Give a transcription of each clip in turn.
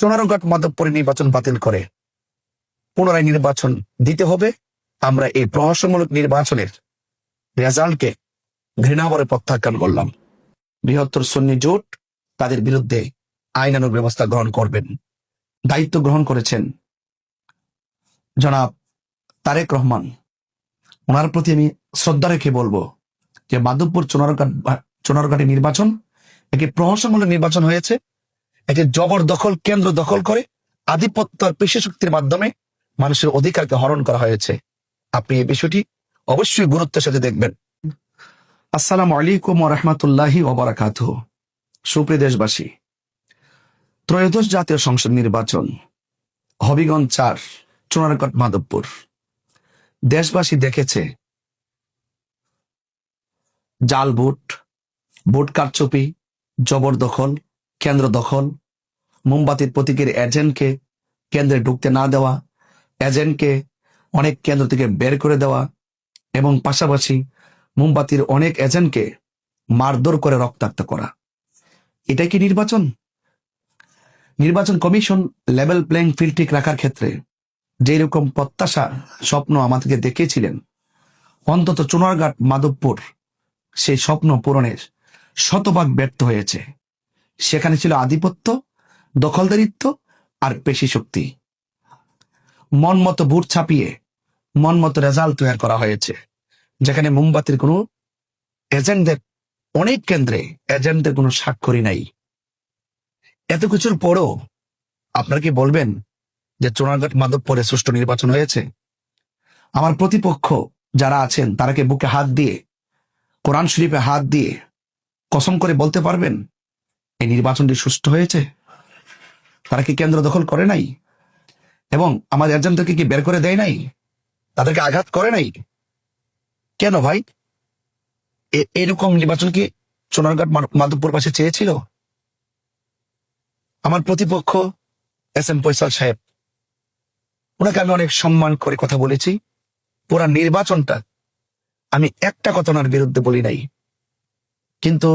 সোনারঘাট মাধবপুরে নির্বাচন বাতিল করে পুনরায় নির্বাচন দিতে হবে। আমরা এই প্রহসনমূলক নির্বাচনের রেজাল্টকে ঘৃণাভরে প্রত্যাখ্যান করলাম। বৃহত্তর সুন্নি জোট তাদের বিরুদ্ধে আইনানুগ ব্যবস্থা গ্রহণ করবেন। দায়িত্ব গ্রহণ করেছেন জনাব তারেক রহমান। ওনার প্রতি আমি শ্রদ্ধা রেখে বলবো যে মাধবপুর সোনারঘাটে নির্বাচন একটি প্রহসনমূলক নির্বাচন হয়েছে। একটি জবরদখল কেন্দ্র দখল করে আধিপত্য আর পেশি শক্তির মাধ্যমে মানুষের অধিকারকে হরণ করা হয়েছে। আপনি এই বিষয়টি অবশ্যই গুরুত্বের সাথে দেখবেন। আসসালামু আলাইকুম ওয়া রাহমাতুল্লাহি ওয়া বারাকাতুহু। সুপ্রিয় দেশবাসী, ত্রয়োদশ জাতীয় সংসদ নির্বাচন হবিগঞ্জ ৪ সোনারঘাট মাধবপুর। দেশবাসী দেখেছে জাল ভোট, ভোট কারচুপি, জবরদখল, কেন্দ্র দখল, মোমবাতির প্রতীকের এজেন্টকে কেন্দ্রে ঢুকতে না দেওয়া, এজেন্টকে অনেক কেন্দ্র থেকে বের করে দেওয়া এবং পাশাপাশি মোমবাতির অনেক এজেন্টকে মারধর করে রক্তাক্ত করা। এটাই কি নির্বাচন? নির্বাচন কমিশন লেভেল প্লেইং ফিল্ড ঠিক রাখার ক্ষেত্রে যেই রকম প্রত্যাশা স্বপ্ন আমাদেরকে দেখিয়েছিলেন, অন্তত সোনারঘাট মাধবপুর সেই স্বপ্ন পূরণের শতভাগ ব্যর্থ হয়েছে। সেখানে ছিল আধিপত্য, দখলদারিত্ব আর পেশি শক্তি। মন মতো ভোট ছাপিয়ে মন মতো রেজাল্ট তৈরি করা হয়েছে, যেখানে মোমবাতির কোনো এজেন্টদের অনেক কেন্দ্রে এজেন্টদের কোনো স্বাক্ষরই নাই। এত কিছুর পরও আপনারা কি বলবেন যে সোনারঘাট মাধবপুরে সুষ্ঠু নির্বাচন হয়েছে? আমার প্রতিপক্ষ যারা আছেন তারা কি বুকে হাত দিয়ে, কোরআন শরীফে হাত দিয়ে কসম করে বলতে পারবেন এই নির্বাচনটি সুষ্ঠু হয়েছে? তারা কি কেন্দ্র দখল করে নাই এবং আমার এজেন্টদেরকে কি বের করে দেয় নাই? তাদেরকে আঘাত করে নাই? কেন ভাই? এরকম নির্বাচন কি সোনারঘাট মাধবপুর পাশে চেয়েছিল? আমার প্রতিপক্ষ এস এম ফয়সাল সাহেব, ওনাকে আমি অনেক সম্মান করে কথা বলেছি। পুরা নির্বাচনটা আমি একটা কথা ওনার বিরুদ্ধে বলি নাই, কিন্তু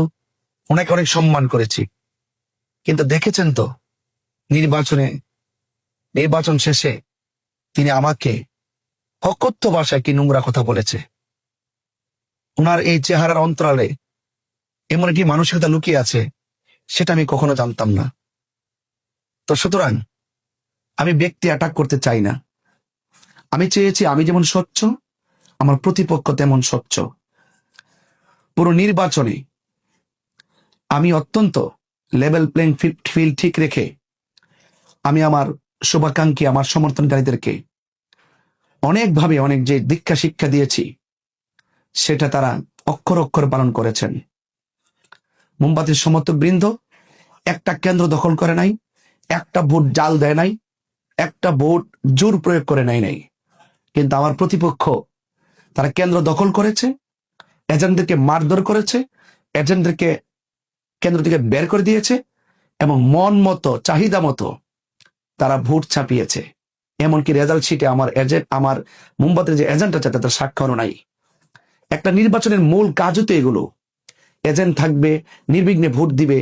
ওনাকে অনেক সম্মান করেছি। কিন্তু দেখেছেন তো নির্বাচন শেষে তিনি আমাকে অকথ্য ভাষায় কি নোংরা কথা বলেছে। ওনার এই চেহারার অন্তরালে এমন একটি মানসিকতা লুকিয়ে আছে, সেটা আমি কখনো জানতাম না। তো সুতরাং আমি ব্যক্তি অ্যাটাক করতে চাই না। আমি চেয়েছি আমি যেমন স্বচ্ছ, আমার প্রতিপক্ষ তেমন স্বচ্ছ। পুরো নির্বাচনে আমি অত্যন্ত লেভেল প্লেইং ফিল্ড ঠিক রেখে আমি আমার শুভাকাঙ্ক্ষী, আমার সমর্থনকারীদেরকে অনেকভাবে অনেক যে দীক্ষা শিক্ষা দিয়েছি সেটা তারা অক্ষর অক্ষর পালন করেছেন। মোমবাতির সমর্থক বৃন্দ একটা কেন্দ্র দখল করে নাই, একটা ভোট জাল দেয় নাই, একটা ভোট জোর প্রয়োগ করে নাই। কিন্তু আমার প্রতিপক্ষ তারা কেন্দ্র দখল করেছে, এজেন্টদেরকে মারধর করেছে, এজেন্টদেরকে কেন্দ্র থেকে বের করে দিয়েছে এবং মন মতো চাহিদা মতো তারা ভোট ছাপিয়েছে। এমনকি রেজাল্ট শিটে আমার মোমবাতির যে এজেন্ট আছে তাদের স্বাক্ষরও নাই। একটা নির্বাচনের মূল কাজও তো এগুলো। এজেন্ট থাকবে, নির্বিঘ্নে ভোট দিবে,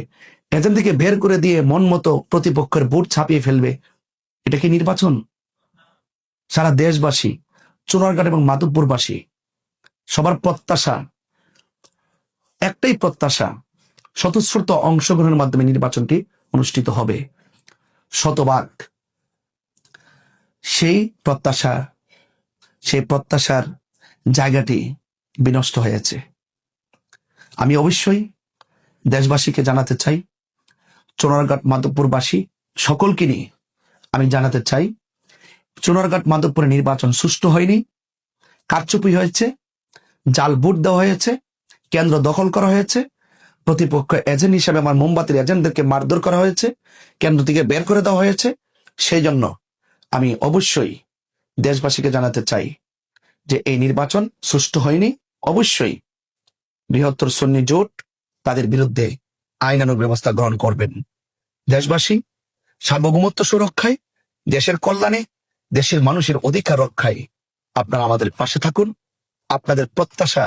এজেন্ট থেকে বের করে দিয়ে মন মতো প্রতিপক্ষের ভোট ছাপিয়ে ফেলবে। এটা কি নির্বাচন? সারা দেশবাসী, সোনারঘাট এবং মাধবপুরবাসী সবার প্রত্যাশা একটাই প্রত্যাশা, স্বতঃস্ফূর্ত অংশগ্রহণের মাধ্যমে নির্বাচনটি অনুষ্ঠিত হবে শতভাগ। সেই প্রত্যাশার জায়গাটি বিনষ্ট হয়েছে। আমি অবশ্যই দেশবাসীকে জানাতে চাই, সোনারঘাট মাধবপুরবাসী সকলকে নিয়ে আমি জানাতে চাই, সোনারঘাট মাধবপুরে নির্বাচন সুষ্ঠু হয়নি, কারচুপি হয়েছে, জাল ভোট দেওয়া হয়েছে, কেন্দ্র দখল করা হয়েছে, প্রতিপক্ষ এজেন্ট হিসেবে আমার মোমবাতির এজেন্টদেরকে মারধর করা হয়েছে, কেন্দ্র থেকে বের করে দেওয়া হয়েছে। সেই জন্য আমি অবশ্যই দেশবাসীকে জানাতে চাই যে এই নির্বাচন সুষ্ঠু হয়নি। অবশ্যই বৃহত্তর সুন্নি জোট তাদের বিরুদ্ধে আইনানুগ ব্যবস্থা গ্রহণ করবেন। দেশবাসী সার্বভৌমত্ব সুরক্ষায়, দেশের কল্যাণে, দেশের মানুষের অধিকার রক্ষায় আপনারা আমাদের পাশে থাকুন। আপনাদের প্রত্যাশা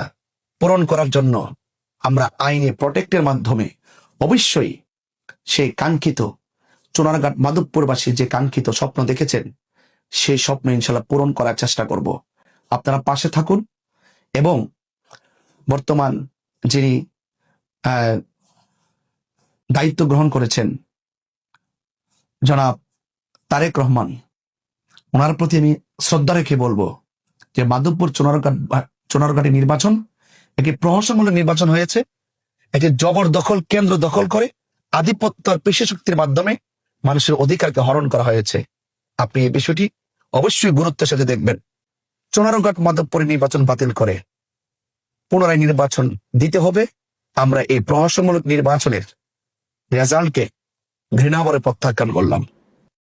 পূরণ করার জন্য আমরা আইনে প্রোটেক্টের মাধ্যমে অবশ্যই সেই কাঙ্ক্ষিত চুনারঘাট মাধবপুরবাসী যে কাঙ্ক্ষিত স্বপ্ন দেখেছেন সেই স্বপ্ন ইনশাল্লাহ পূরণ করার চেষ্টা করব। আপনারা পাশে থাকুন এবং বর্তমান যিনি দায়িত্ব গ্রহণ করেছেন জনাব তারেক রহমান, ওনার প্রতি আমি শ্রদ্ধা রেখে বলবো যে মাধবপুর চুনারঘাটের নির্বাচন একটি প্রহসনমূলক নির্বাচন হয়েছে। একটি জবরদখল কেন্দ্র দখল করে আধিপত্য আর পেশি শক্তির মাধ্যমে মানুষের অধিকারকে হরণ করা হয়েছে। আপনি এই বিষয়টি অবশ্যই গুরুত্বের সাথে দেখবেন। চুনারঘাট মাধবপুরের নির্বাচন বাতিল করে পুনরায় নির্বাচন দিতে হবে। আমরা এই প্রহসনমূলক নির্বাচনের রেজাল্টকে ঘৃণাভরে প্রত্যাখ্যান করলাম।